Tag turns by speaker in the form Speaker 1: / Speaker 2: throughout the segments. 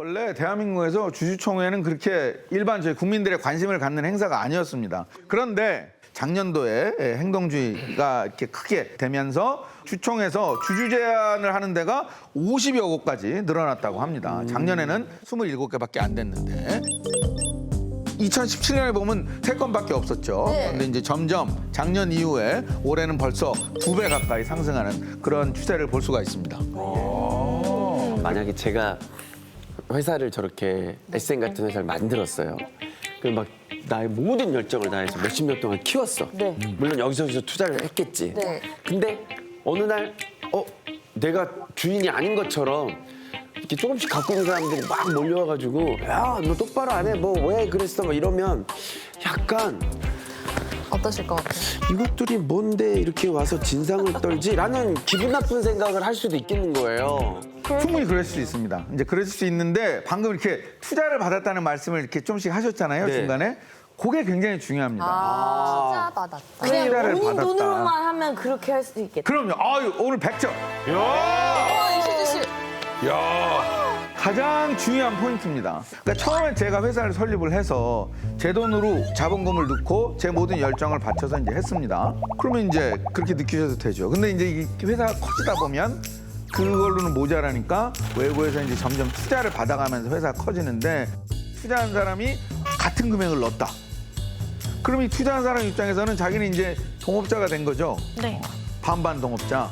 Speaker 1: 원래 대한민국에서 주주총회는 그렇게 일반 저희 국민들의 관심을 갖는 행사가 아니었습니다. 그런데 작년도에 행동주의가 이렇게 크게 되면서 주총에서 주주 제안을 하는 데가 50여 곳까지 늘어났다고 합니다. 작년에는 27개밖에 안 됐는데 2017년에 보면 3건밖에 없었죠. 그런데 이제 점점 작년 이후에 올해는 벌써 2배 가까이 상승하는 그런 추세를 볼 수가 있습니다.
Speaker 2: 만약에 제가 회사를 저렇게 SM 같은 회사를 만들었어요. 그럼 막 나의 모든 열정을 다해서 몇십 년 동안 키웠어.
Speaker 3: 네.
Speaker 2: 물론 여기저기서 투자를 했겠지.
Speaker 3: 네.
Speaker 2: 근데 어느 날 내가 주인이 아닌 것처럼 이렇게 조금씩 갖고 있는 사람들이 막 몰려와가지고 야, 너 똑바로 안 해? 뭐 왜 그랬어? 막 이러면 약간
Speaker 3: 어떠실 것 같아요?
Speaker 2: 이것들이 뭔데 이렇게 와서 진상을 떨지? 라는 기분 나쁜 생각을 할 수도 있겠는 거예요.
Speaker 1: 충분히 그럴 수 있습니다. 이제 그럴 수 있는데 방금 이렇게 투자를 받았다는 말씀을 이렇게 좀씩 하셨잖아요,
Speaker 2: 네.
Speaker 1: 중간에. 그게 굉장히 중요합니다.
Speaker 3: 투자 받았다.
Speaker 1: 투자를
Speaker 4: 그냥 본인
Speaker 1: 받았다.
Speaker 4: 돈으로만 하면 그렇게 할 수도 있겠다.
Speaker 1: 그럼요. 아유, 오늘 100점.
Speaker 3: 이시주 씨.
Speaker 1: 가장 중요한 포인트입니다. 그러니까 처음에 제가 회사를 설립을 해서 제 돈으로 자본금을 넣고 제 모든 열정을 바쳐서 이제 했습니다. 그러면 이제 그렇게 느끼셔도 되죠. 근데 이제 이 회사가 커지다 보면 그걸로는 모자라니까 외부에서 이제 점점 투자를 받아가면서 회사가 커지는데 투자한 사람이 같은 금액을 넣었다. 그럼 이 투자한 사람 입장에서는 자기는 이제 동업자가 된 거죠.
Speaker 5: 네.
Speaker 1: 반반 동업자.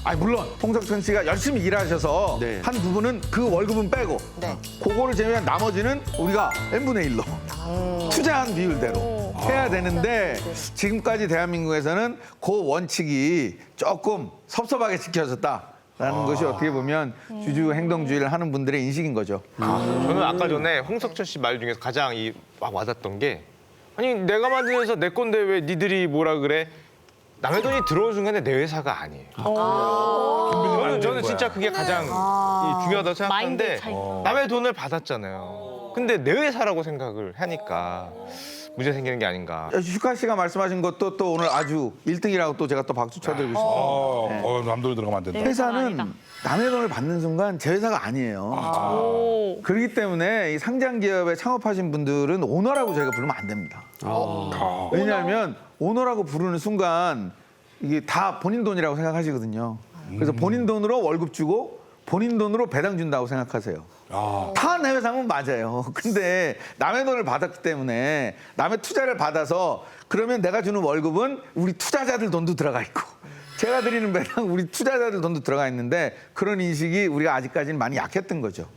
Speaker 1: 아니 물론 홍석천 씨가 열심히 일하셔서
Speaker 2: 네.
Speaker 1: 한 부분은 그 월급은 빼고
Speaker 3: 네.
Speaker 1: 그거를 제외한 나머지는 우리가 n분의 1로 투자한 비율대로 해야 되는데 지금까지 대한민국에서는 그 원칙이 조금 섭섭하게 지켜졌다라는 것이 어떻게 보면 주주 행동주의를 하는 분들의 인식인 거죠.
Speaker 6: 저는 아까 전에 홍석천 씨 말 중에서 가장 막 와닿던 게 아니 내가 만든 회사 내 건데 왜 니들이 뭐라 그래? 남의 돈이 들어온 순간에 내 회사가 아니에요. 저는 진짜 그게 가장 중요하다고 생각하는데
Speaker 5: 마인드 차이.
Speaker 6: 남의 돈을 받았잖아요. 근데 내 회사라고 생각을 하니까 문제 생기는 게 아닌가.
Speaker 1: 슈카 씨가 말씀하신 것도 또 오늘 아주 1등이라고 또 제가 또 박수 쳐드리고 싶습니다.
Speaker 7: 남돈이 들어가면 안 된다.
Speaker 1: 회사는
Speaker 5: 아니다.
Speaker 1: 남의 돈을 받는 순간 제 회사가 아니에요.
Speaker 5: 오.
Speaker 1: 그렇기 때문에 이 상장 기업에 창업하신 분들은 오너라고 저희가 부르면 안 됩니다. 왜냐하면 오너라고 부르는 순간 이게 다 본인 돈이라고 생각하시거든요. 그래서 본인 돈으로 월급 주고 본인 돈으로 배당 준다고 생각하세요. 다 내 회사면 맞아요. 근데 남의 돈을 받았기 때문에 남의 투자를 받아서 그러면 내가 주는 월급은 우리 투자자들 돈도 들어가 있고 제가 드리는 배당 우리 투자자들 돈도 들어가 있는데 그런 인식이 우리가 아직까지는 많이 약했던 거죠.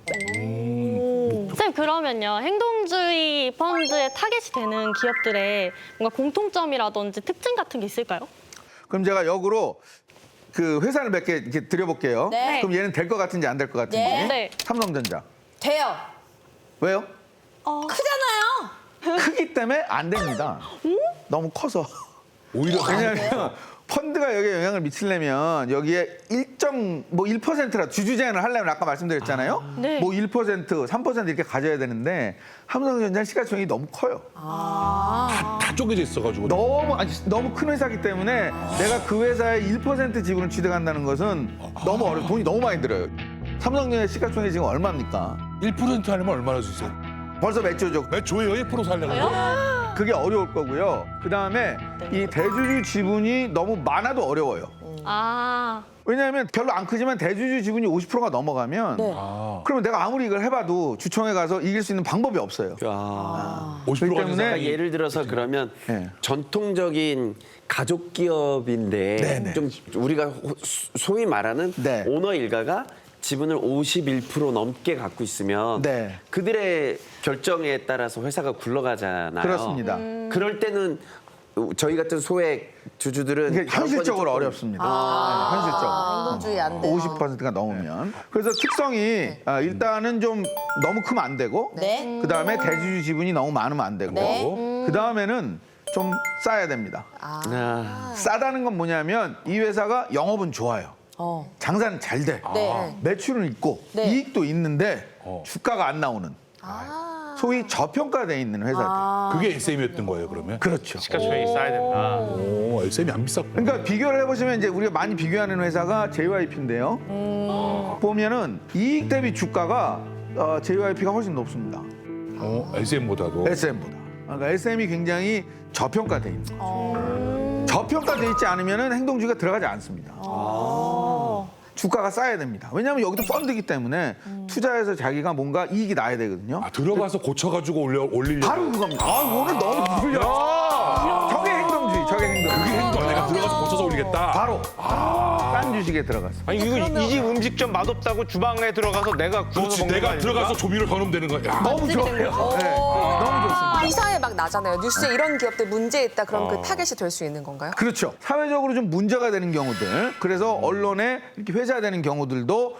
Speaker 5: 쌤 그러면요 행동주의 펀드에 타겟이 되는 기업들의 뭔가 공통점이라든지 특징 같은 게 있을까요?
Speaker 1: 그럼 제가 역으로 그 회사를 몇 개 이렇게 드려볼게요.
Speaker 3: 네.
Speaker 1: 그럼 얘는 될 것 같은지 안 될 것 같은지.
Speaker 3: 네.
Speaker 5: 네.
Speaker 1: 삼성전자.
Speaker 3: 돼요.
Speaker 1: 왜요?
Speaker 3: 크잖아요.
Speaker 1: 크기 때문에 안 됩니다. 너무 커서.
Speaker 7: 오히려
Speaker 1: 왜냐하면 펀드가 여기에 영향을 미치려면 여기에 일정 뭐 1%라 주주 제한을 하려면 아까 말씀드렸잖아요.
Speaker 5: 네.
Speaker 1: 뭐 1%, 3% 이렇게 가져야 되는데 삼성전자는 시가총액이 너무 커요.
Speaker 7: 다 쪼개져 있어가지고.
Speaker 1: 너무 큰 회사기 때문에 내가 그 회사의 1% 지분을 취득한다는 것은 너무 어려워. 돈이 너무 많이 들어요. 삼성전자 시가총액이 지금 얼마입니까?
Speaker 7: 1% 하려면 얼마나 수 있어요?
Speaker 1: 벌써 몇 조죠?
Speaker 7: 몇 조예요? 1% 살려고.
Speaker 1: 그게 어려울 거고요. 그다음에 이 대주주 지분이 너무 많아도 어려워요.
Speaker 5: 아.
Speaker 1: 왜냐하면 별로 안 크지만 대주주 지분이 50%가 넘어가면 그러면 내가 아무리 이걸 해봐도 주총에 가서 이길 수 있는 방법이 없어요.
Speaker 7: 50%가
Speaker 1: 그렇기 때문에
Speaker 2: 그러니까 예를 들어서 그러면
Speaker 1: 네.
Speaker 2: 전통적인 가족 기업인데
Speaker 1: 네네.
Speaker 2: 좀 우리가 소위 말하는
Speaker 1: 네.
Speaker 2: 오너 일가가 지분을 51% 넘게 갖고 있으면
Speaker 1: 네.
Speaker 2: 그들의 결정에 따라서 회사가 굴러가잖아요.
Speaker 1: 그렇습니다.
Speaker 2: 그럴 때는 저희 같은 소액 주주들은
Speaker 1: 이게 현실적으로
Speaker 2: 조금-
Speaker 1: 어렵습니다. 네, 현실적으로.
Speaker 3: 행동주의 안 돼요.
Speaker 1: 50%가 넘으면. 그래서 특성이 일단은 좀 너무 크면 안 되고
Speaker 3: 네.
Speaker 1: 그다음에 대주주 지분이 너무 많으면 안 되고
Speaker 3: 네.
Speaker 1: 그다음에는 좀 싸야 됩니다.
Speaker 2: 아,
Speaker 1: 싸다는 건 뭐냐면 이 회사가 영업은 좋아요. 장사는 잘 돼.
Speaker 3: 네.
Speaker 1: 매출은 있고
Speaker 3: 네.
Speaker 1: 이익도 있는데 주가가 안 나오는 소위 저평가돼 있는 회사들.
Speaker 7: 그게 SM이었던 거예요, 그러면?
Speaker 1: 그렇죠.
Speaker 6: 시가총액이 쌓여야 된다.
Speaker 7: 오, SM이 안 비쌌구나.
Speaker 1: 그러니까 비교를 해보시면 이제 우리가 많이 비교하는 회사가 JYP인데요. 보면은 이익 대비 주가가 JYP가 훨씬 높습니다.
Speaker 7: LCM보다도.
Speaker 1: SM보다. 그러니까 SM이 굉장히 저평가돼 있는 거죠. 저평가돼 있지 않으면 행동주의가 들어가지 않습니다. 주가가 싸야 됩니다. 왜냐하면 여기도 펀드이기 때문에 투자해서 자기가 뭔가 이익이 나야 되거든요.
Speaker 7: 들어가서 고쳐가지고 올리려고.
Speaker 1: 바로 그겁니다. 오늘 너무 풀려. 저게 행동주의, 저게 행동주의.
Speaker 7: 내가 들어가서 고쳐서 올리겠다.
Speaker 1: 바로 싼 주식에 들어갔어.
Speaker 6: 아니 이거 이 집 음식점 맛없다고 주방에 들어가서 내가 구워서
Speaker 7: 그렇지.
Speaker 6: 먹는 거
Speaker 7: 내가
Speaker 6: 아닙니까?
Speaker 7: 들어가서 조미료 더 넣으면 되는 거야. 야,
Speaker 1: 너무 좋아요. 네, 너무 좋습니다.
Speaker 8: 기사에 막 나잖아요. 뉴스에 이런 기업들 문제 있다. 그럼 그 타겟이 될 수 있는 건가요?
Speaker 1: 그렇죠. 사회적으로 좀 문제가 되는 경우들, 그래서 언론에 이렇게 회자되는 경우들도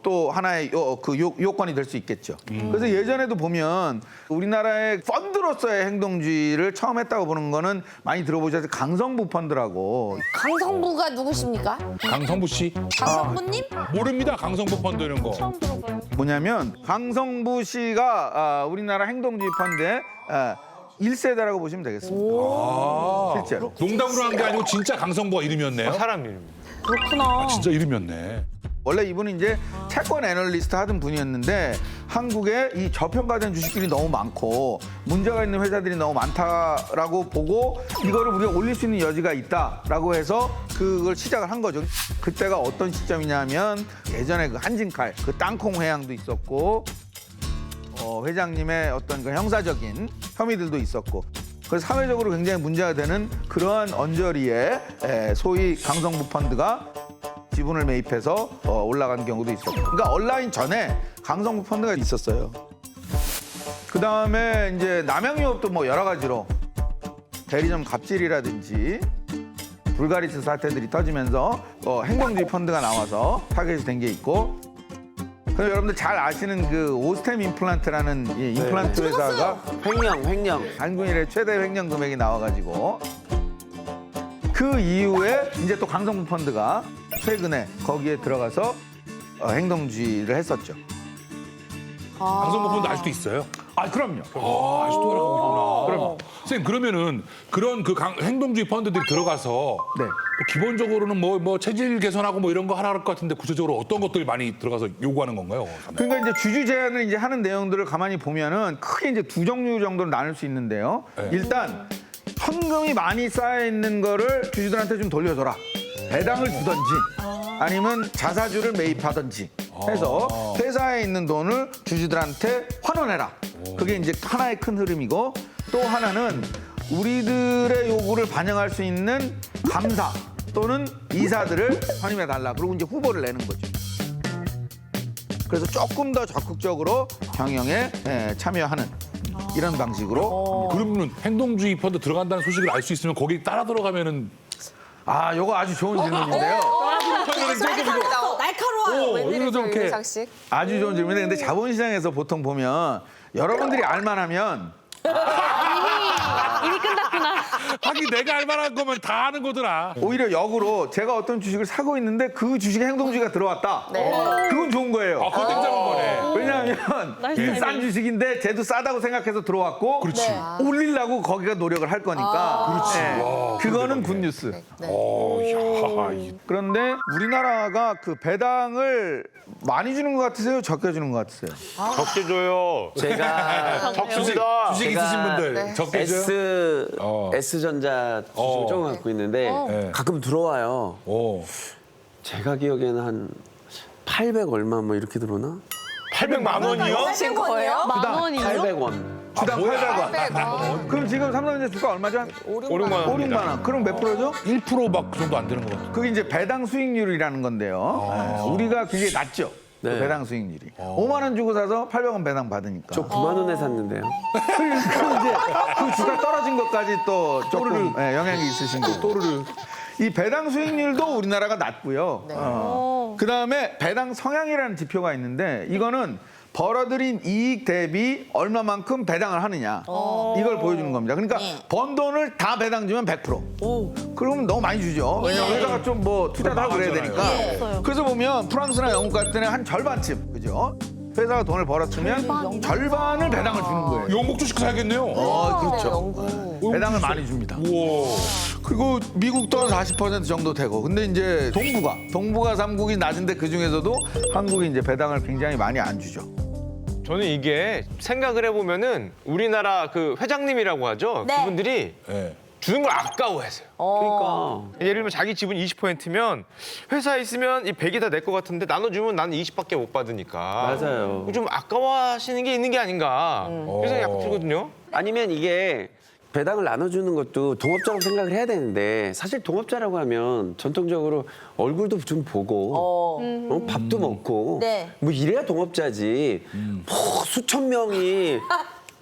Speaker 1: 또 하나의 요건이 될 수 있겠죠. 그래서 예전에도 보면 우리나라의 펀드로서의 행동주의를 처음 했다고 보는 거는 많이 들어보셨을 강성부 펀드라고.
Speaker 3: 강성부가 누구십니까?
Speaker 7: 강성부 씨?
Speaker 3: 강성부님?
Speaker 7: 모릅니다. 강성부 펀드 이런 거.
Speaker 5: 처음 들어봐요.
Speaker 1: 뭐냐면 강성부 씨가 우리나라 행동주의 펀드의 1세대라고 보시면 되겠습니다. 실제로.
Speaker 7: 농담으로 한 게 아니고 진짜 강성부가 이름이었네요.
Speaker 6: 사람 이름.
Speaker 5: 그렇구나.
Speaker 7: 진짜 이름이었네.
Speaker 1: 원래 이분은 이제 채권 애널리스트 하던 분이었는데 한국에 이 저평가된 주식들이 너무 많고 문제가 있는 회사들이 너무 많다라고 보고 이거를 우리가 올릴 수 있는 여지가 있다라고 해서 그걸 시작을 한 거죠. 그때가 어떤 시점이냐면 예전에 그 한진칼, 그 땅콩 회항도 있었고 회장님의 어떤 그 형사적인 혐의들도 있었고 그래서 사회적으로 굉장히 문제가 되는 그러한 언저리에 소위 강성부 펀드가 지분을 매입해서 올라간 경우도 있었고 그러니까 온라인 전에 강성부 펀드가 있었어요. 그다음에 이제 남양유업도 뭐 여러 가지로 대리점 갑질이라든지 불가리스 사태들이 터지면서 행동주의 펀드가 나와서 타겟이 된 게 있고 그리고 여러분들 잘 아시는 그 오스템 임플란트라는 이 임플란트 회사가
Speaker 2: 횡령.
Speaker 1: 한국 이래 최대 횡령 금액이 나와가지고 그 이후에 이제 또 강성부 펀드가 최근에 거기에 들어가서 행동주의를 했었죠.
Speaker 7: 강성부 펀드 아직도 있어요?
Speaker 1: 그럼요.
Speaker 7: 아직도 하라고 있구나.
Speaker 1: 그럼요.
Speaker 7: 선생님 그러면은 그런 그 행동주의 펀드들이 들어가서
Speaker 1: 네.
Speaker 7: 뭐 기본적으로는 뭐 체질 개선하고 뭐 이런 거 하라 할 것 같은데 구체적으로 어떤 것들이 많이 들어가서 요구하는 건가요?
Speaker 1: 그러니까 이제 주주 제한을 이제 하는 내용들을 가만히 보면은 크게 이제 두 종류 정도로 나눌 수 있는데요.
Speaker 7: 네.
Speaker 1: 일단 현금이 많이 쌓여 있는 거를 주주들한테 좀 돌려줘라. 배당을 주던지 아니면 자사주를 매입하던지 해서 회사에 있는 돈을 주주들한테 환원해라. 그게 이제 하나의 큰 흐름이고 또 하나는 우리들의 요구를 반영할 수 있는 감사 또는 이사들을 선임해 달라. 그리고 이제 후보를 내는 거죠. 그래서 조금 더 적극적으로 경영에 참여하는 이런 방식으로.
Speaker 7: 그러면 행동주의 펀드 들어간다는 소식을 알 수 있으면 거기 따라 들어가면은
Speaker 1: 요거 아주 좋은 질문인데요.
Speaker 8: 날카로워요.
Speaker 7: 이거
Speaker 8: 웬일이죠,
Speaker 7: 좀 이렇게-
Speaker 8: 유상식?
Speaker 1: 아주 좋은 질문인데 근데 자본시장에서 보통 보면 여러분들이 알만하면
Speaker 5: 이미 끝났구나.
Speaker 7: 하긴 내가 알 만한 거면 다 아는 거더라.
Speaker 1: 오히려 역으로 제가 어떤 주식을 사고 있는데 그 주식에 행동주의가 들어왔다. 그건 좋은 거예요.
Speaker 7: 그거 땡잡은 거네.
Speaker 1: 왜냐하면
Speaker 5: 나이스
Speaker 1: 이게 싼
Speaker 5: 타이밍.
Speaker 1: 주식인데 쟤도 싸다고 생각해서 들어왔고
Speaker 7: 그렇지.
Speaker 1: 올리려고 거기가 노력을 할 거니까
Speaker 7: 그렇지. 와,
Speaker 1: 그거는 굿뉴스. 그런데 우리나라가 그 배당을 많이 주는 것 같으세요? 적게 주는 것 같으세요?
Speaker 6: 적게 줘요.
Speaker 2: 제가
Speaker 6: 적습니다.
Speaker 7: 주식
Speaker 2: 제가-
Speaker 7: 있으신 분들 적게 줘요?
Speaker 2: S전자 주식을 조금 갖고 있는데
Speaker 7: 네.
Speaker 2: 가끔 들어와요. 제가 기억에는 한 800 얼마 뭐 이렇게 들어오나?
Speaker 6: 800만 원이요?
Speaker 8: 하신 거예요?
Speaker 5: 만 원이요?
Speaker 2: 800원.
Speaker 1: 주당 800원. 그럼 지금 삼성전자 주가 얼마죠?
Speaker 6: 5, 6만
Speaker 1: 5, 6만
Speaker 6: 원입니다.
Speaker 1: 원. 그럼 몇 프로죠?
Speaker 7: 1% 막 그 정도 안 되는 것 같아.
Speaker 1: 그게 이제 배당 수익률이라는 건데요. 우리가 굉장히 낮죠. 그
Speaker 2: 네.
Speaker 1: 배당 수익률이. 5만 원 주고 사서 800원 배당 받으니까.
Speaker 2: 저 9만 원에 샀는데요.
Speaker 1: 그리고 이제 그 주가 떨어진 것까지 또 조금 영향이 있으신 거고. 또르르. 이 배당 수익률도 우리나라가 낮고요. 그다음에 배당 성향이라는 지표가 있는데 이거는 벌어들인 이익 대비 얼마만큼 배당을 하느냐 이걸 보여주는 겁니다. 그러니까 번 돈을 다 배당 주면 100%. 그러면 너무 많이 주죠. 왜냐면 회사가 좀 뭐 투자도 하고 그래야 되니까. 그래서 보면 프랑스나 영국 같은 데는 한 절반쯤, 그죠? 회사가 돈을 벌었으면 절반을 배당을 주는 거예요.
Speaker 7: 영국 주식 사야겠네요.
Speaker 1: 그렇죠. 배당을 많이 줍니다.
Speaker 7: 우와.
Speaker 1: 그리고 미국도 한 40% 정도 되고. 근데 이제 동부가 3국이 낮은데 그 중에서도 한국이 이제 배당을 굉장히 많이 안 주죠.
Speaker 6: 저는 이게 생각을 해보면은 우리나라 그 회장님이라고 하죠.
Speaker 4: 네.
Speaker 6: 그분들이
Speaker 7: 예.
Speaker 6: 주는 걸 아까워하세요.
Speaker 2: 그러니까.
Speaker 6: 예를 들면 자기 지분 20%면 회사에 있으면 이 100이 다 내 거 같은데 나눠주면 나는 20밖에 못 받으니까.
Speaker 2: 맞아요.
Speaker 6: 좀 아까워하시는 게 있는 게 아닌가. 그래서 약간 들거든요.
Speaker 2: 아니면 이게 배당을 나눠주는 것도 동업자라고 생각을 해야 되는데 사실 동업자라고 하면 전통적으로 얼굴도 좀 보고 밥도 먹고
Speaker 4: 네.
Speaker 2: 뭐 이래야 동업자지 뭐 수천 명이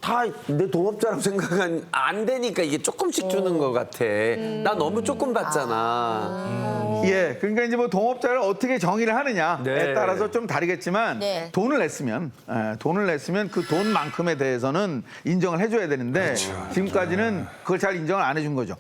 Speaker 2: 다 내 동업자라고 생각은 안 되니까 이게 조금씩 주는 것 같아. 나 너무 조금 받잖아.
Speaker 1: 예, 그러니까 이제 뭐 동업자를 어떻게 정의를 하느냐에
Speaker 2: 네.
Speaker 1: 따라서 좀 다르겠지만
Speaker 3: 네.
Speaker 1: 돈을 냈으면 그 돈만큼에 대해서는 인정을 해줘야 되는데 지금까지는 그걸 잘 인정을 안 해준 거죠.